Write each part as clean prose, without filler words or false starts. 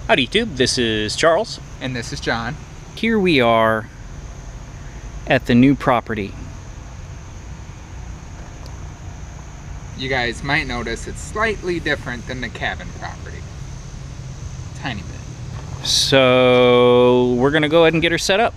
Howdy YouTube, this is Charles. And this is John. Here we are at the new property. You guys might notice it's slightly different than the cabin property. Tiny bit. So we're gonna go ahead and get her set up.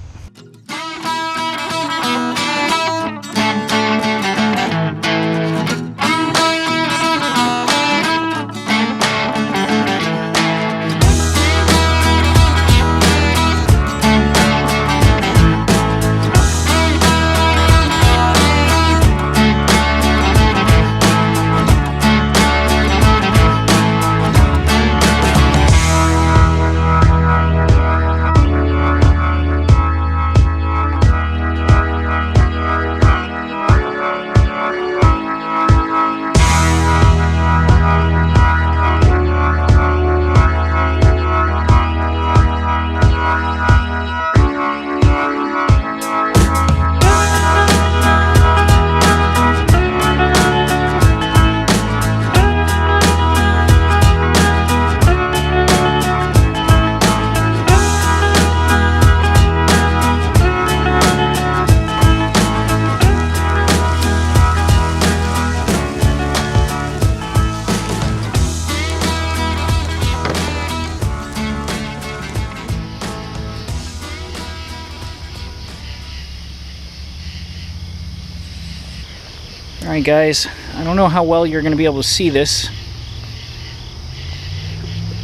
Alright guys, I don't know how well you're going to be able to see this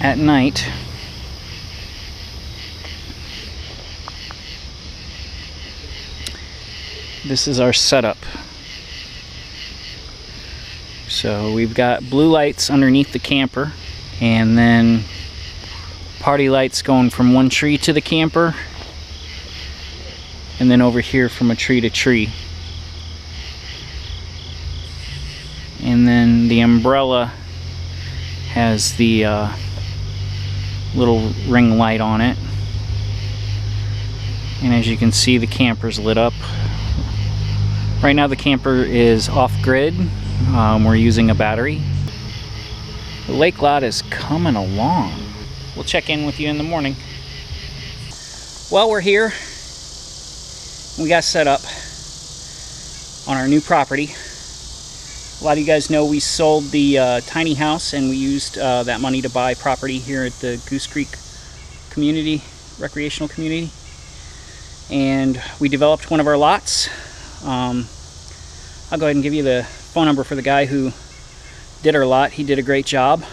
at night. This is our setup. So we've got blue lights underneath the camper, and then party lights going from one tree to the camper, and then over here from a tree to tree. And then the umbrella has the little ring light on it. And as you can see, the camper's lit up. Right now the camper is off grid. We're using a battery. The lake lot is coming along. We'll check in with you in the morning. Well, we're here. We got set up on our new property. A lot of you guys know we sold the tiny house, and we used that money to buy property here at the Goose Creek community, recreational community. And we developed one of our lots. I'll go ahead and give you the phone number for the guy who did our lot. He did a great job.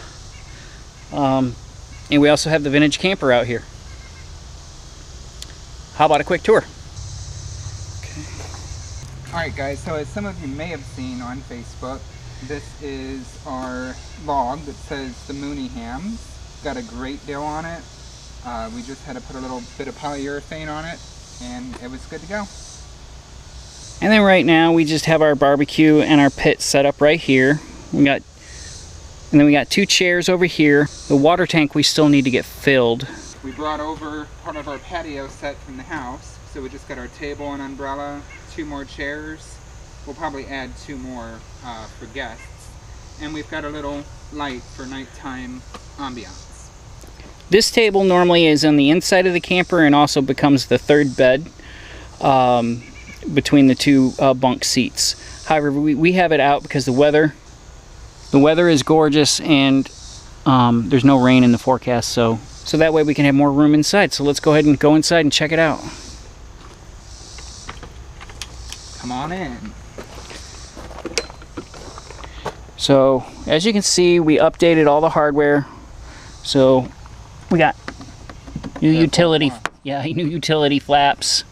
And we also have the vintage camper out here. How about a quick tour? Alright guys, so as some of you may have seen on Facebook, this is our log that says the Mooneyhams. Got a great deal on it. We just had to put a little bit of polyurethane on it, and it was good to go. And then right now we just have our barbecue and our pit set up right here. And then we got two chairs over here. The water tank we still need to get filled. We brought over part of our patio set from the house, so we just got our table and umbrella, 2 more chairs. We'll probably add 2 more for guests. And we've got a little light for nighttime ambiance. This table normally is on the inside of the camper and also becomes the third bed between the 2 bunk seats. However, we have it out because the weather is gorgeous, and there's no rain in the forecast, so that way we can have more room inside. So let's go ahead and go inside and check it out. Come on in. So as you can see, we updated all the hardware. So we got new utility flaps,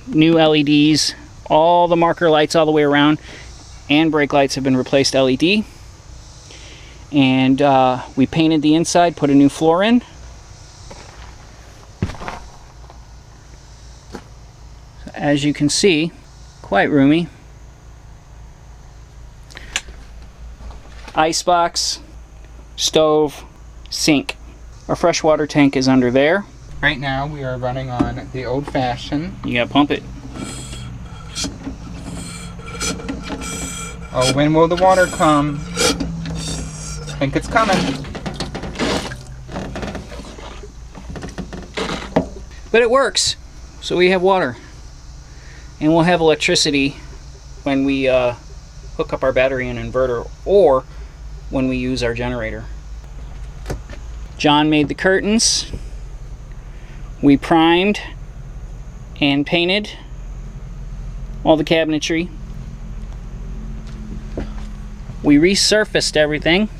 new LEDs, all the marker lights all the way around, and brake lights have been replaced LED. And we painted the inside, put a new floor in. As you can see, quite roomy. Icebox, stove, sink. Our freshwater tank is under there. Right now we are running on the old-fashioned. You gotta pump it. Oh, when will the water come? think it's coming. But it works. So we have water. And we'll have electricity when we hook up our battery and inverter, or when we use our generator. Jon made the curtains. We primed and painted all the cabinetry. We resurfaced everything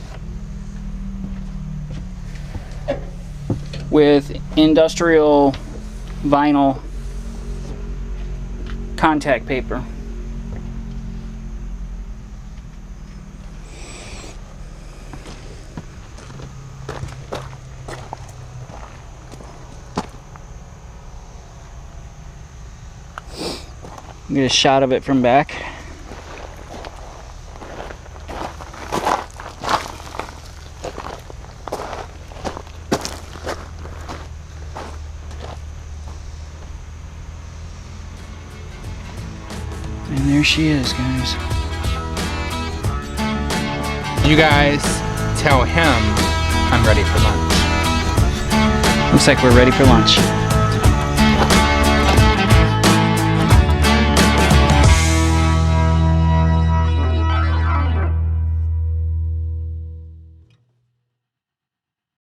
with industrial vinyl contact paper. Get a shot of it from back. And there she is, guys. You guys tell him I'm ready for lunch. Looks like we're ready for lunch.